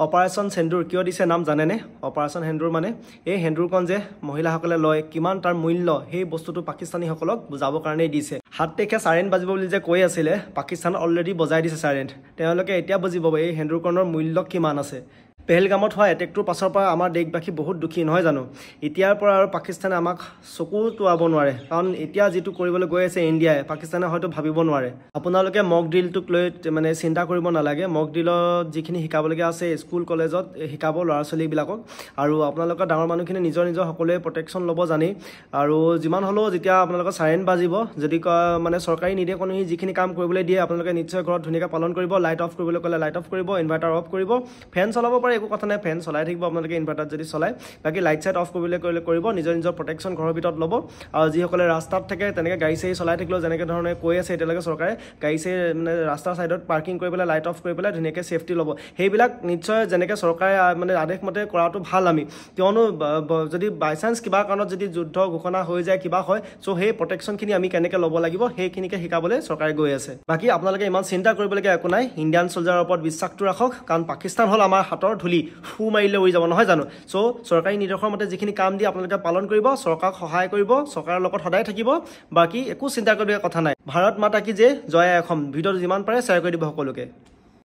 Operation সেন্দুৰ কিয় দিছে নাম জানেনে? অপাৰেশ্যন সেন্দুৰ মানে এই সেন্দুৰখন যে মহিলাসকলে লয় কিমান তাৰ মূল্য সেই বস্তুটো পাকিস্তানীসকলক বুজাবৰ কাৰণেই দিছে। 7 তাৰিখে চাইৰেন বাজিব বুলি যে কৈ আছিলে, পাকিস্তান অলৰেডি বজাই দিছে চাইৰেন। তেওঁলোকে এতিয়া বুজি পাব এই সেন্দুৰখনৰ মূল্য কিমান আছে। পেহেলগামত হোৱা এটেকটোৰ পাছৰ পৰা আমাৰ দেশবাসী বহুত দুখী নহয় জানো? এতিয়াৰ পৰা আৰু পাকিস্তানে আমাক চকু তোৱাব নোৱাৰে, কাৰণ এতিয়া যিটো কৰিবলৈ গৈ আছে ইণ্ডিয়াই, পাকিস্তানে হয়তো ভাবিব নোৱাৰে। আপোনালোকে মক ড্ৰিলটোক লৈ মানে চিন্তা কৰিব নালাগে। মক ড্ৰিলত যিখিনি শিকাবলগীয়া আছে স্কুল কলেজত শিকাব ল'ৰা ছোৱালীবিলাকক, আৰু আপোনালোকৰ ডাঙৰ মানুহখিনি নিজৰ সকলোৱে প্ৰটেকশ্যন ল'ব জানেই। আৰু যিমান হ'লেও যেতিয়া আপোনালোকৰ চাইৰেন বাজিব, যদি মানে চৰকাৰী নিৰ্দেশ অনুসৰি যিখিনি কাম কৰিবলৈ দিয়ে আপোনালোকে নিশ্চয় ঘৰত ধুনীয়াকৈ পালন কৰিব। লাইট অফ কৰিবলৈ ক'লে লাইট অফ কৰিব, ইনভাৰ্টাৰ অফ কৰিব, ফেন চলাব পাৰে, একো কথা নাই, ফেন চলাই থাকিব আপোনালোকে ইনভাৰ্টাৰ যদি চলায়। বাকী লাইট চাইট অফ কৰিবলৈ ক'লে কৰিব, নিজৰ প্ৰটেকশ্যন ঘৰৰ ভিতৰত ল'ব। আৰু যিসকলে ৰাস্তাত থাকে তেনেকৈ গাড়ী চাড়ী চলাই থাকিলেও যেনেকৈ ধৰণে কৈ আছে এতিয়ালৈকে চৰকাৰে, গাড়ী চাড়ী মানে ৰাস্তাৰ ছাইডত পাৰ্কিং কৰি পেলাই লাইট অফ কৰি পেলাই ধুনীয়াকৈ ছেফটি ল'ব। সেইবিলাক নিশ্চয় যেনেকৈ চৰকাৰে মানে আদেশ মতে কৰাটো ভাল আমি, কিয়নো যদি বাই চান্স কিবা কাৰণত যদি যুদ্ধ ঘোষণা হৈ যায় কিবা হয়, চ' সেই প্ৰটেকশ্যনখিনি আমি কেনেকৈ ল'ব লাগিব সেইখিনিকে শিকাবলৈ চৰকাৰে গৈ আছে। বাকী আপোনালোকে ইমান চিন্তা কৰিবলগীয়া একো নাই, ইণ্ডিয়ান চলজাৰৰ ওপৰত বিশ্বাসটো ৰাখক, কাৰণ পাকিস্তান হ'ল আমাৰ হাতৰ ধূলি, ফু মাৰিলে উৰি যাব নহয় জানো? চ' চৰকাৰী নিৰ্দেশৰ মতে যিখিনি কাম দিয়ে আপোনালোকে পালন কৰিব, চৰকাৰক সহায় কৰিব, চৰকাৰৰ লগত সদায় থাকিব। বাকী একো চিন্তা কৰিবলগীয়া কথা নাই। ভাৰত মাতা কি জয়, জয় অসম। ভিডিঅ'টো যিমান পাৰে শ্বেয়াৰ কৰি দিব সকলোকে।